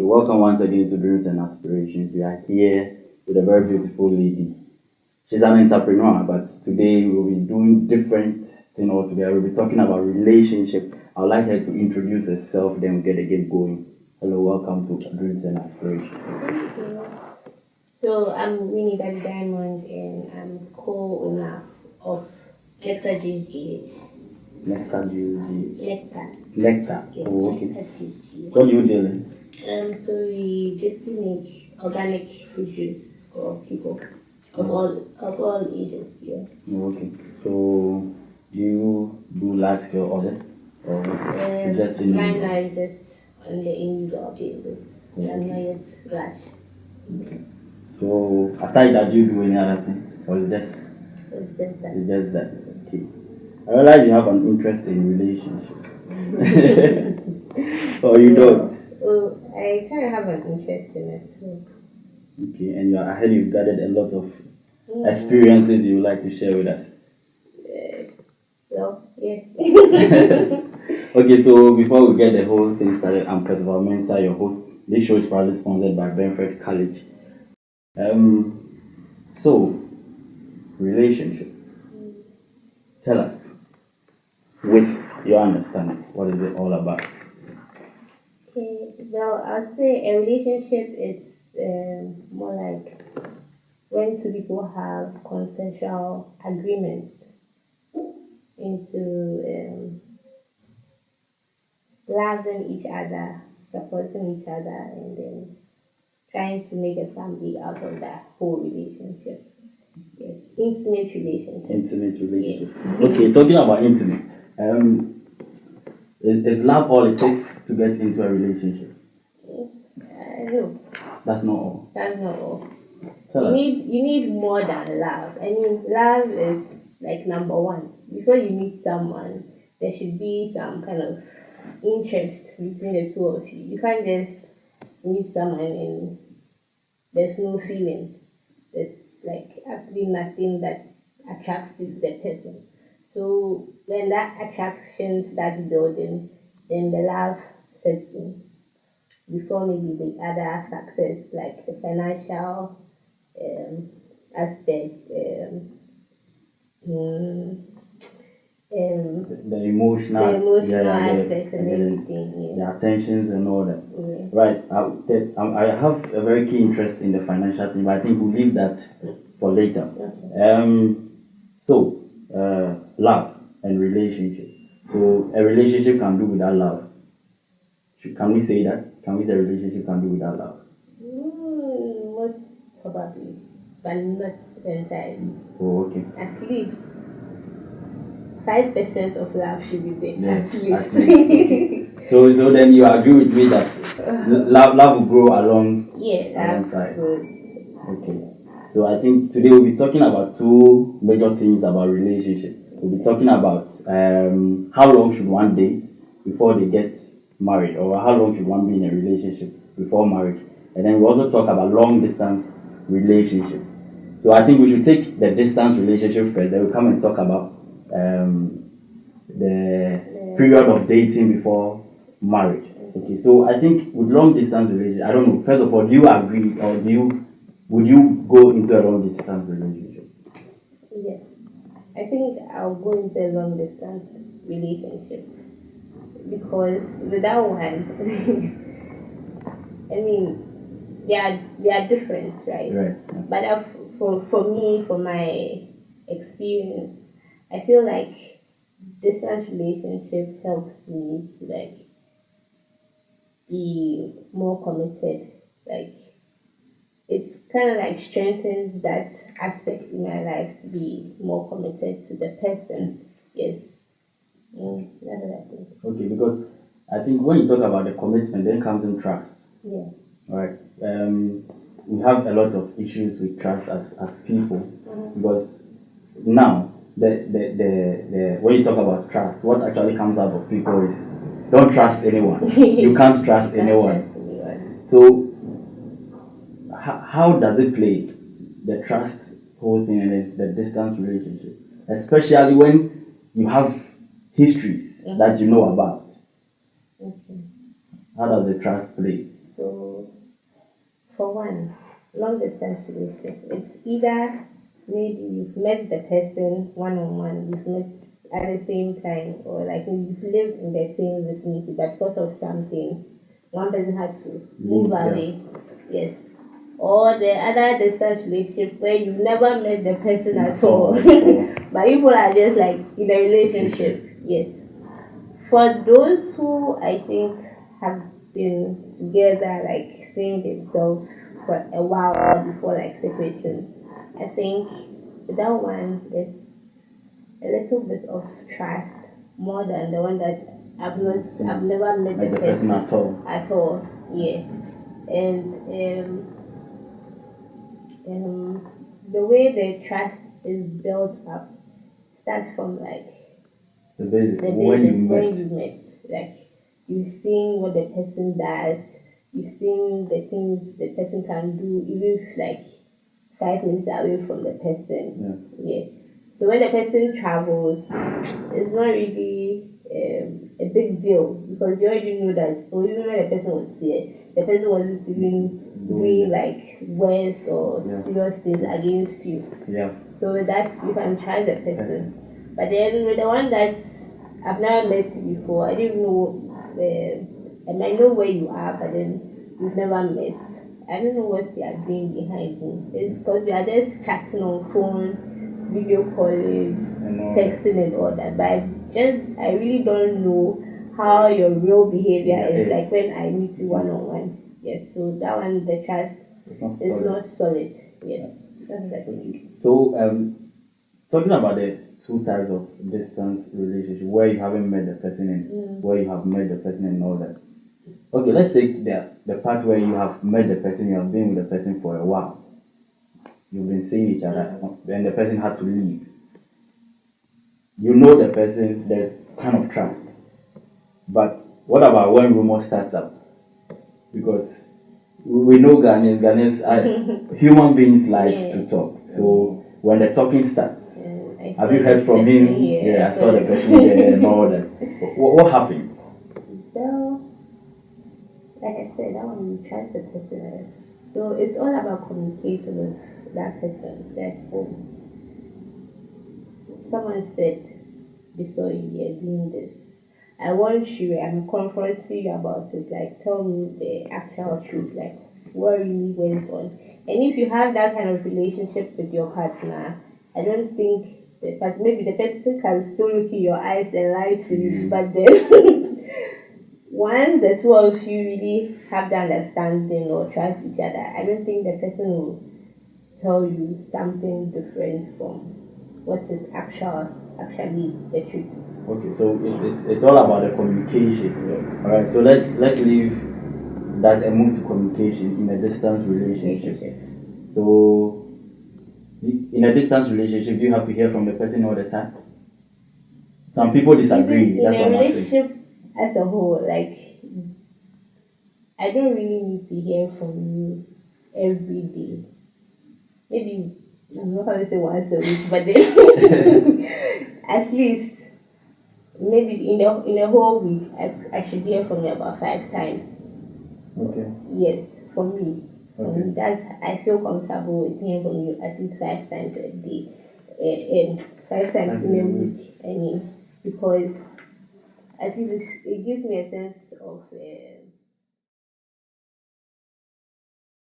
welcome once again to Dreams and Aspirations. We are here with a very beautiful lady. She's an entrepreneur, but today we'll be doing different thing altogether. We'll be talking about relationship. I'd like her to introduce herself, then we'll get the game going. Hello, welcome to Dreams and Aspirations. Thank you. So I'm Winnie Daddy Diamond and I'm co-owner of Nectar Juice GH. Nectar Juice. Nectar. Nectar. Yeah, Oh, okay. Nectar Juice GH. What do you deal in? So we basically make organic fruit juice for people of all ages. Yeah. Oh, okay. So, do you do large scale orders? Or it's just in Right now it's just on the individual basis. Yeah. I'm not yet large. So, aside that, do you do any other thing? Or it's just It's just that. It's just that. Okay. I realize you have an interest in relationship. Or you don't. Oh, I kind of have an interest in it too. Okay, and I heard you've gathered a lot of experiences you would like to share with us. Well, yeah. Okay, so before we get the whole thing started, I'm Percival Mensah, your host. This show is proudly sponsored by Benford College. So, relationship. Tell us, with your understanding, what is it all about? Okay, well, I'd say a relationship is more like when two people have consensual agreements into loving each other, supporting each other, and then trying to make a family out of that whole relationship. Yes, intimate relationship. Intimate relationship. Okay, talking about intimate. Is love all it takes to get into a relationship? No, That's not all. that's not all. Tell You us. need more than love. I mean, love is like number one. Before you meet someone, there should be some kind of interest between the two of you. You can't just meet someone and there's no feelings. There's like absolutely nothing that attracts you to the person. So when that attraction starts building, then the love sets in. Before maybe the other factors like the financial aspect, The emotional, the emotional yeah, aspects and everything. the attentions and all that. Yeah. Right. I have a very keen interest in the financial thing, but I think we'll leave that for later. Okay. Love and relationship. So a relationship can do without love. Can we say that? Can we say a relationship can do without love? Most probably, but not entirely. Oh, okay. At least 5% of love should be there. Yes, At at least. So then you agree with me that love will grow along Yeah, that's alongside. good. Okay. So I think today we'll be talking about two major things about relationship. We'll be talking about how long should one date before they get married, or how long should one be in a relationship before marriage, and then we also talk about long distance relationship. So I think we should take the distance relationship first. Then we'll come and talk about the period of dating before marriage. Okay. So I think with long distance relationship, I don't know. First of all, do you agree, or would you go into a long distance relationship? Yes. I think I'll go into a long distance relationship because without one, I mean, they are different, right? Right. But for me, for my experience, I feel like distance relationship helps me to like be more committed. Like it's kind of like strengthens that aspect in my life to be more committed to the person. Yes. That's what I think. Okay, because I think when you talk about the commitment, then comes in trust. Yeah. Right. We have a lot of issues with trust as people because now the when you talk about trust, what actually comes out of people is don't trust anyone. You can't trust anyone. So how does it play the trust whole thing and the distance relationship, especially when you have histories that you know about? Okay. How does the trust play? So for one, long distance relationship, it's either maybe you've met the person one on one, you've met at the same time, or like you've lived in the same vicinity, but because of something, one person had to move Yeah. away. Yes. Or the other distance relationship where you never met the person at all, but people are just like in a relationship. Yes. For those who I think have been together, like seeing themselves for a while before like separating, I think that one is a little bit of trust more than the one that I've never met Like the the person person at all. at all. Yeah. And the way the trust is built up starts from like The basic. the When you basic when met. you met. Like you've seen what the person does, you've seen the things the person can do, even if like 5 minutes away from the person. Yeah. So when the person travels, it's not really a big deal because you already know that, or even when the person was here, the person wasn't even doing like worse or Yes. serious things against you. Yeah. So with that, you can try the person. But then with the one that I've never met you before, I didn't know, I might know where you are, but then we've never met. I don't know what you are doing behind me. It's because we are just chatting on phone, video calling, And all texting and all that. But I really don't know how your real behavior Yeah, is it's- like when I meet you one on one. Yes, so that one, the trust It's not is solid. not solid. Yes, that's the thing. So, talking about the two types of distance relationship, where you haven't met the person and where you have met the person and all that. Okay, let's take the part where you have met the person, you have been with the person for a while. You've been seeing each other, and the person had to leave. You know the person, there's kind of trust. But what about when rumor starts up? Because we know Ghanaians are human beings like to talk. So when the talking starts, have you heard from him? Yeah, I saw the person there and all that. What happened? Well, like I said, that one you trust the person. So it's all about communicating with that person that's home. Someone said they saw you here doing this. I want you, I'm confronting you about it. Like, tell me the actual truth, like, what really went on. And if you have that kind of relationship with your partner, I don't think maybe the person can still look in your eyes and lie to you, but then once the two of you really have the understanding or trust each other, I don't think the person will tell you something different from what is actually the truth. Okay, so it's all about the communication. All right, so let's leave that and move to communication in a distance relationship. So, in a distance relationship, you have to hear from the person all the time. Some people disagree. Even in That's a what I'm saying. relationship as a whole, like I don't really need to hear from you every day. Maybe I'm not going to say once a week, but then at least maybe in a whole week, I should hear from you about 5 times. Okay. Yes, for me. Okay. That's I feel comfortable with hearing from you at least 5 times a day, and 5 times in a week. I mean, because at least it gives me a sense of